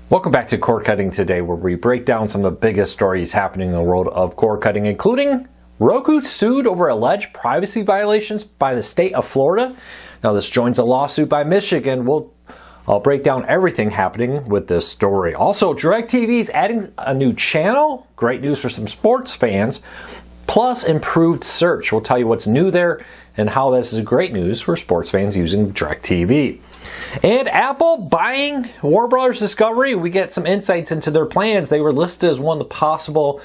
Welcome back to Cord Cutting Today, where we break down some of the biggest stories happening in the world of cord cutting, including Roku sued over alleged privacy violations by the state of Florida. Now this joins a lawsuit by Michigan. I'll break down everything happening with this story. Also, DirecTV is adding a new channel. Great news for some sports fans. Plus improved search. We'll tell you what's new there and how this is great news for sports fans using DirecTV. And Apple buying Warner Brothers Discovery. We get some insights into their plans. They were listed as one of the possible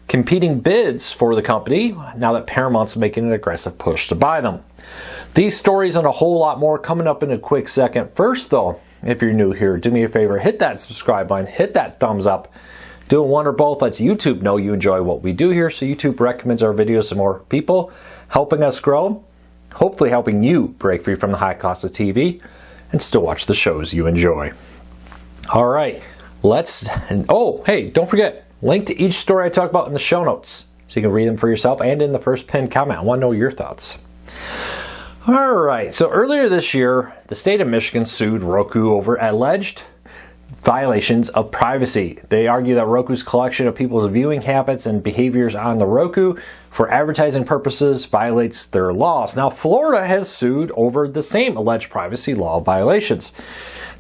competing bids for the company now that Paramount's making an aggressive push to buy them. These stories and a whole lot more coming up in a quick second. First though, if you're new here, do me a favor, hit that subscribe button, hit that thumbs up. Doing one or both lets YouTube know you enjoy what we do here, so YouTube recommends our videos to more people, helping us grow, hopefully helping you break free from the high cost of TV and still watch the shows you enjoy. All right, hey, don't forget, link to each story I talk about in the show notes so you can read them for yourself, and in the first pinned comment. I want to know your thoughts. All right, so earlier this year, the state of Michigan sued Roku over alleged violations of privacy. They argue that Roku's collection of people's viewing habits and behaviors on the Roku for advertising purposes violates their laws. Now, Florida has sued over the same alleged privacy law violations.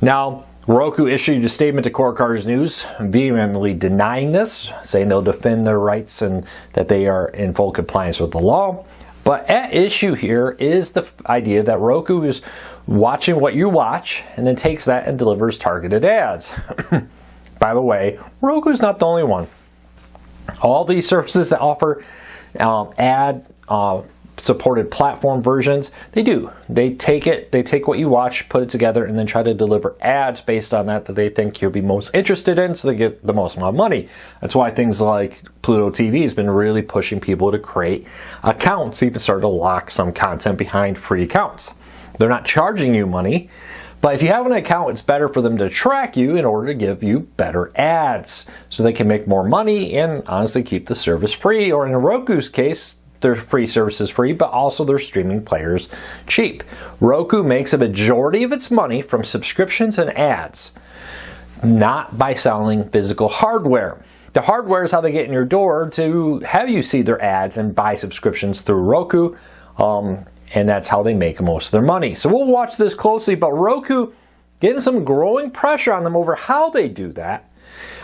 Now, Roku issued a statement to Cord Cutters News vehemently denying this, saying they'll defend their rights and that they are in full compliance with the law. But at issue here is the idea that Roku is watching what you watch and then takes that and delivers targeted ads. By the way, Roku's not the only one. All these services that offer ad supported platform versions, they do. They take what you watch, put it together, and then try to deliver ads based on that they think you'll be most interested in, so they get the most amount of money. That's why things like Pluto TV has been really pushing people to create accounts, even start to lock some content behind free accounts. They're not charging you money, but if you have an account, it's better for them to track you in order to give you better ads, so they can make more money and honestly keep the service free, or in Roku's case, their free service is free, but also their streaming players cheap. Roku makes a majority of its money from subscriptions and ads, not by selling physical hardware. The hardware is how they get in your door to have you see their ads and buy subscriptions through Roku, and that's how they make most of their money. So we'll watch this closely, but Roku getting some growing pressure on them over how they do that.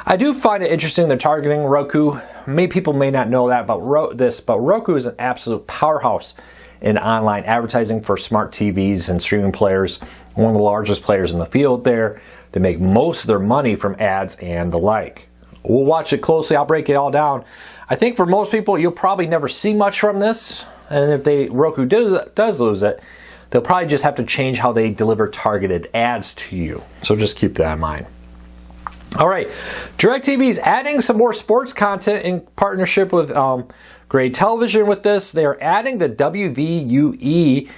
I do find it interesting they're targeting Roku. Many people may not know that about this, but Roku is an absolute powerhouse in online advertising for smart TVs and streaming players. One of the largest players in the field there. They make most of their money from ads and the like. We'll watch it closely. I'll break it all down. I think for most people, you'll probably never see much from this. And if Roku does lose it, they'll probably just have to change how they deliver targeted ads to you. So just keep that in mind. All right, DirecTV is adding some more sports content in partnership with Gray Television with this. They are adding the WVUE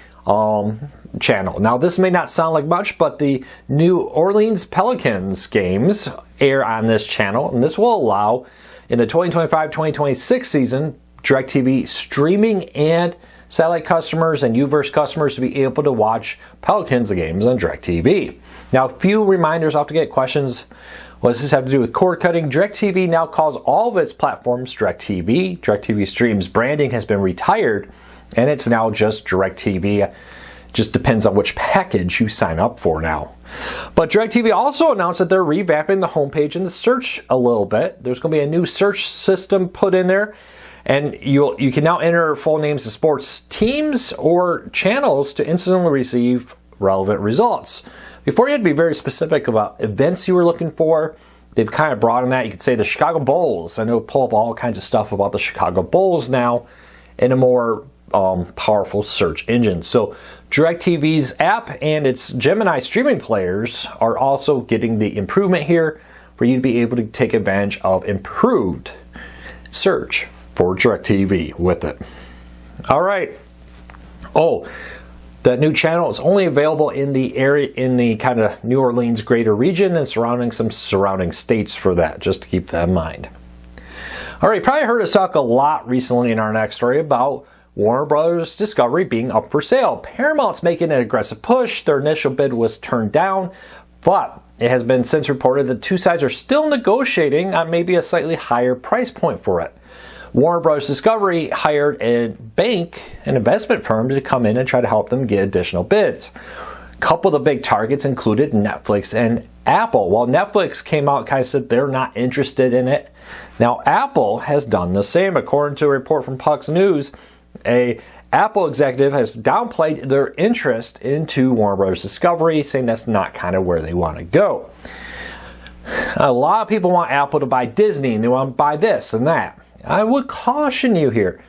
channel. Now, this may not sound like much, but the New Orleans Pelicans games air on this channel, and this will allow, in the 2025-2026 season, DirecTV streaming and satellite customers and UVerse customers to be able to watch Pelicans games on DirecTV. Now, a few reminders. I have to get questions. What does this have to do with cord cutting? DirecTV now calls all of its platforms DirecTV. DirecTV Stream's branding has been retired, and it's now just DirecTV. Just depends on which package you sign up for now. But DirecTV also announced that they're revamping the homepage and the search a little bit. There's going to be a new search system put in there, and you can now enter full names of sports teams or channels to instantly receive relevant results. Before, you had to be very specific about events you were looking for. They've kind of broadened that. You could say the Chicago Bulls. I know pull up all kinds of stuff about the Chicago Bulls now in a more powerful search engine. So DirecTV's app and its Gemini streaming players are also getting the improvement here for you to be able to take advantage of improved search for DirecTV with it. All right. That new channel is only available in the area, in the kind of New Orleans greater region and some surrounding states for that, just to keep that in mind. All right, probably heard us talk a lot recently in our next story about Warner Brothers Discovery being up for sale. Paramount's making an aggressive push. Their initial bid was turned down, but it has been since reported that two sides are still negotiating on maybe a slightly higher price point for it. Warner Bros. Discovery hired a bank, an investment firm, to come in and try to help them get additional bids. A couple of the big targets included Netflix and Apple. While Netflix came out and kind of said they're not interested in it, now Apple has done the same. According to a report from Puck's News, a Apple executive has downplayed their interest into Warner Bros. Discovery, saying that's not kind of where they want to go. A lot of people want Apple to buy Disney, and they want to buy this and that. I would caution you here.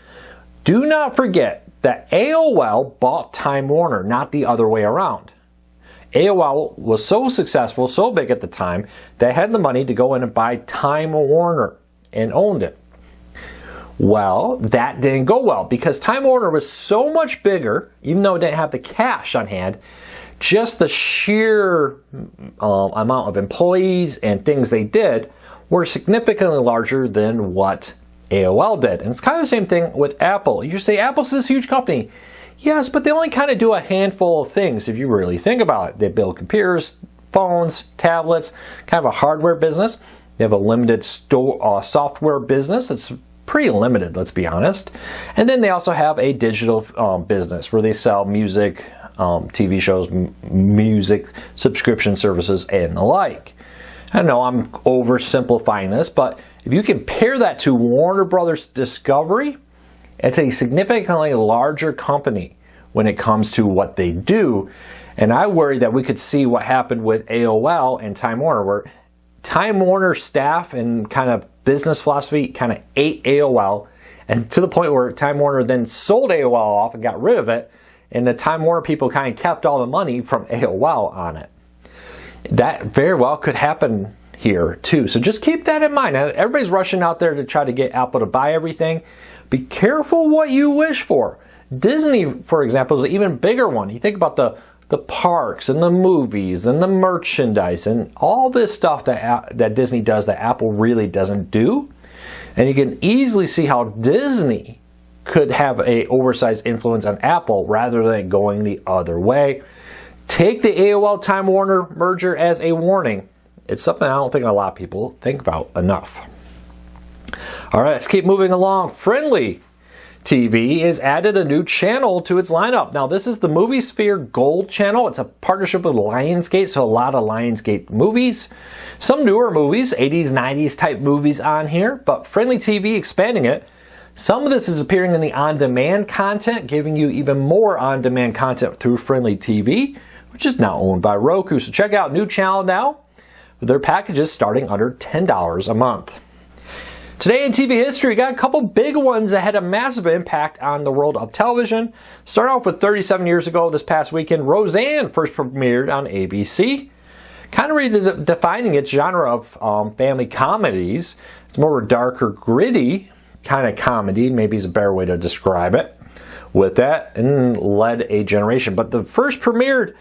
Do not forget that AOL bought Time Warner, not the other way around. AOL was so successful, so big at the time, they had the money to go in and buy Time Warner and owned it. Well, that didn't go well because Time Warner was so much bigger, even though it didn't have the cash on hand, just the sheer amount of employees and things they did were significantly larger than what AOL did. And it's kind of the same thing with Apple. You say Apple's this huge company. Yes, but they only kind of do a handful of things if you really think about it. They build computers, phones, tablets, kind of a hardware business. They have a limited software business. It's pretty limited, let's be honest. And then they also have a digital business where they sell music, TV shows, music subscription services, and the like. I know I'm oversimplifying this, but if you compare that to Warner Brothers Discovery, it's a significantly larger company when it comes to what they do. And I worry that we could see what happened with AOL and Time Warner, where Time Warner staff and kind of business philosophy kind of ate AOL, and to the point where Time Warner then sold AOL off and got rid of it, and the Time Warner people kind of kept all the money from AOL on it. That very well could happen here too. So just keep that in mind. Everybody's rushing out there to try to get Apple to buy everything. Be careful what you wish for. Disney, for example, is an even bigger one. You think about the parks and the movies and the merchandise and all this stuff that Disney does that Apple really doesn't do. And you can easily see how Disney could have an oversized influence on Apple rather than going the other way. Take the AOL Time Warner merger as a warning. It's something I don't think a lot of people think about enough. All right, let's keep moving along. Frndly TV has added a new channel to its lineup. Now, this is the Movie Sphere Gold channel. It's a partnership with Lionsgate, so a lot of Lionsgate movies. Some newer movies, 80s, 90s type movies on here, but Frndly TV expanding it. Some of this is appearing in the on-demand content, giving you even more on-demand content through Frndly TV, which is now owned by Roku. So check out new channel now. Their packages starting under $10 a month. Today in TV history, we got a couple big ones that had a massive impact on the world of television. Start off with 37 years ago this past weekend, Roseanne first premiered on ABC. Kind of redefining its genre of family comedies. It's more darker, gritty kind of comedy, maybe is a better way to describe it, with that, and led a generation. But the first premiered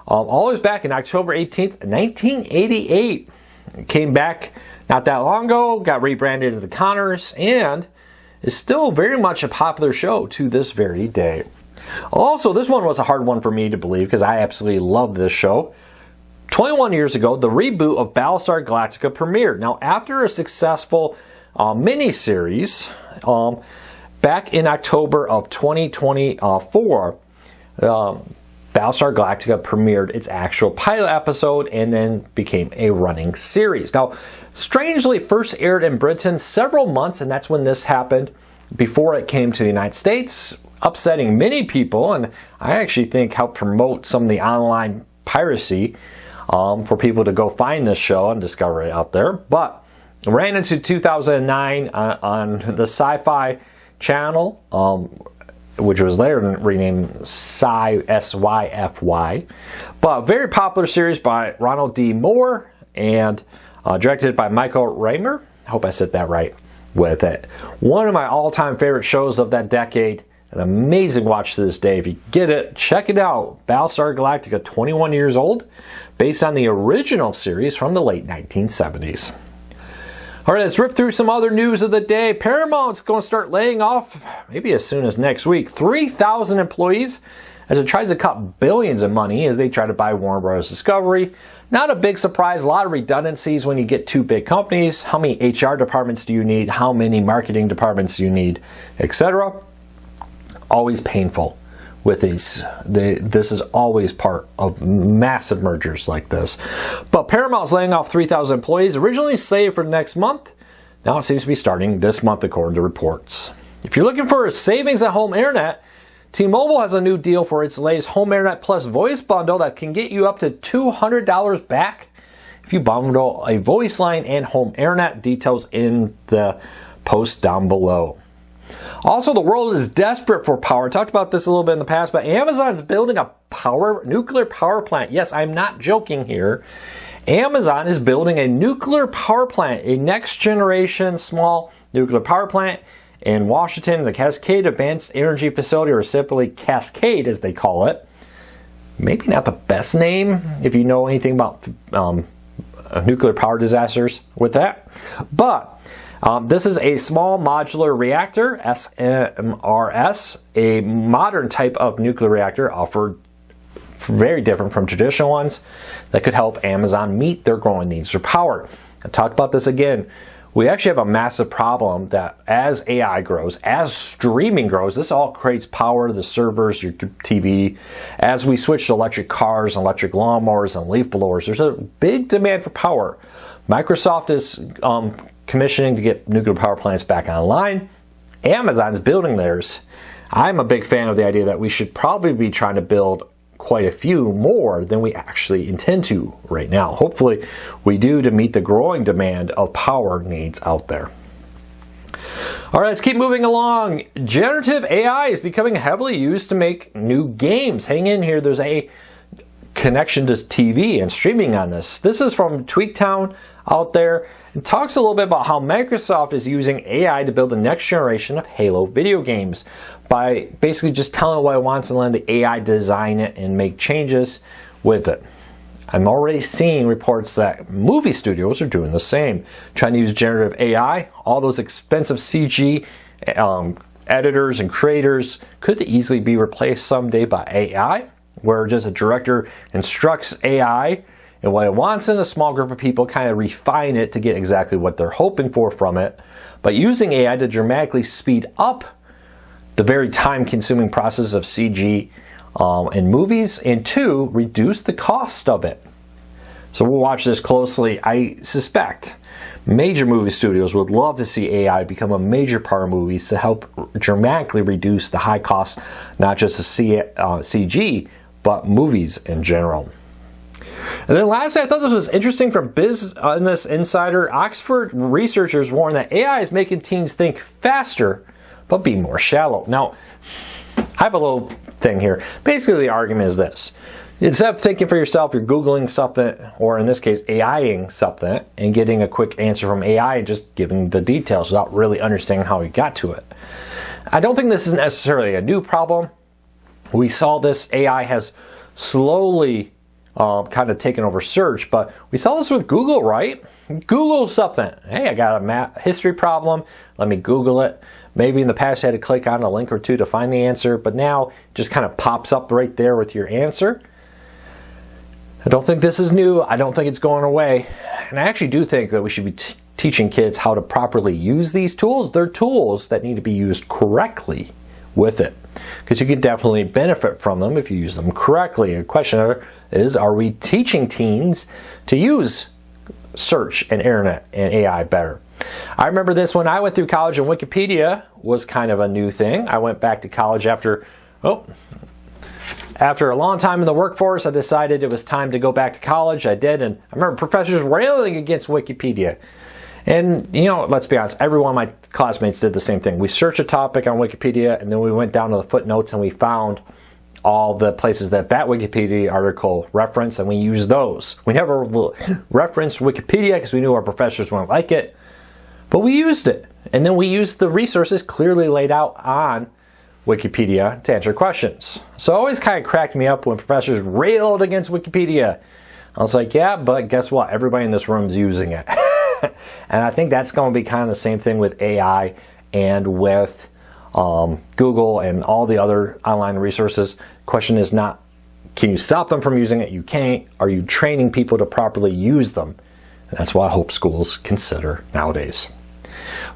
all the way back in October 18th, 1988. It came back not that long ago, got rebranded to The Connors, and is still very much a popular show to this very day. Also, this one was a hard one for me to believe because I absolutely love this show. 21 years ago, the reboot of Battlestar Galactica premiered. Now, after a successful miniseries, back in October of 2024, Battlestar Galactica premiered its actual pilot episode and then became a running series. Now, strangely, first aired in Britain several months, and that's when this happened, before it came to the United States, upsetting many people, and I actually think helped promote some of the online piracy for people to go find this show and discover it out there. But it ran into 2009 on the Sci-Fi channel, which was later renamed SYFY. But a very popular series by Ronald D. Moore and directed by Michael Raymer. I hope I said that right with it. One of my all-time favorite shows of that decade. An amazing watch to this day. If you get it, check it out. Battlestar Galactica, 21 years old, based on the original series from the late 1970s. All right, let's rip through some other news of the day. Paramount's going to start laying off, maybe as soon as next week, 3,000 employees as it tries to cut billions in money as they try to buy Warner Bros. Discovery. Not a big surprise, a lot of redundancies when you get two big companies. How many HR departments do you need? How many marketing departments do you need? Etc. Always painful with these. This is always part of massive mergers like this. But Paramount's laying off 3,000 employees, originally slated for next month. Now it seems to be starting this month according to reports. If you're looking for savings at home internet, T-Mobile has a new deal for its latest Home Internet Plus voice bundle that can get you up to $200 back if you bundle a voice line and home internet. Details in the post down below. Also, the world is desperate for power. I talked about this a little bit in the past, but Amazon's building a nuclear power plant. Yes, I'm not joking here. Amazon is building a nuclear power plant, a next generation small nuclear power plant in Washington, the Cascade Advanced Energy Facility, or simply Cascade as they call it. Maybe not the best name if you know anything about nuclear power disasters with that. But this is a small modular reactor, SMRS, a modern type of nuclear reactor offered very different from traditional ones that could help Amazon meet their growing needs for power. I talked about this again. We actually have a massive problem that as AI grows, as streaming grows, this all creates power to the servers, your TV. As we switch to electric cars, electric lawnmowers, and leaf blowers, there's a big demand for power. Microsoft is commissioning to get nuclear power plants back online. Amazon's building theirs. I'm a big fan of the idea that we should probably be trying to build quite a few more than we actually intend to right now. Hopefully we do to meet the growing demand of power needs out there. All right, let's keep moving along. Generative AI is becoming heavily used to make new games. Hang in here, there's a connection to TV and streaming on this. This is from Tweaktown out there. It talks a little bit about how Microsoft is using AI to build the next generation of Halo video games by basically just telling it what it wants and letting the AI design it and make changes with it. I'm already seeing reports that movie studios are doing the same, trying to use generative AI. All those expensive CG editors and creators could easily be replaced someday by AI, where just a director instructs AI and what it wants, and a small group of people kind of refine it to get exactly what they're hoping for from it. But using AI to dramatically speed up the very time-consuming process of CG in movies, and two, reduce the cost of it. So we'll watch this closely. I suspect major movie studios would love to see AI become a major part of movies to help dramatically reduce the high cost, not just of CG, but movies in general. And then lastly, I thought this was interesting from Business Insider. Oxford researchers warn that AI is making teens think faster, but be more shallow. Now, I have a little thing here. Basically, the argument is this. Instead of thinking for yourself, you're Googling something, or in this case, AIing something, and getting a quick answer from AI and just giving the details without really understanding how you got to it. I don't think this is necessarily a new problem. We saw this, AI has slowly kind of taken over search, but we saw this with Google, right? Google something. Hey, I got a history problem. Let me Google it. Maybe in the past you had to click on a link or two to find the answer, but now it just kind of pops up right there with your answer. I don't think this is new. I don't think it's going away. And I actually do think that we should be teaching kids how to properly use these tools. They're tools that need to be used correctly with it, because you can definitely benefit from them if you use them correctly. The question is, are we teaching teens to use search and internet and AI better? I remember this when I went through college, and Wikipedia was kind of a new thing. I went back to college after a long time in the workforce. I decided it was time to go back to college. I did, and I remember professors railing against Wikipedia. And, you know, let's be honest, every one of my classmates did the same thing. We searched a topic on Wikipedia, and then we went down to the footnotes and we found all the places that Wikipedia article referenced, and we used those. We never referenced Wikipedia because we knew our professors wouldn't like it, but we used it. And then we used the resources clearly laid out on Wikipedia to answer questions. So it always kind of cracked me up when professors railed against Wikipedia. I was like, yeah, but guess what? Everybody in this room is using it. And I think that's going to be kind of the same thing with AI and with Google and all the other online resources, Question is not, can you stop them from using it? You can't. Are you training people to properly use them? And that's what I hope schools consider nowadays.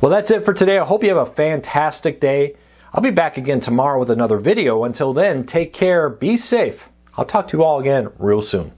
Well, that's it for today. I hope you have a fantastic day. I'll be back again tomorrow with another video. Until then, take care, be safe. I'll talk to you all again real soon.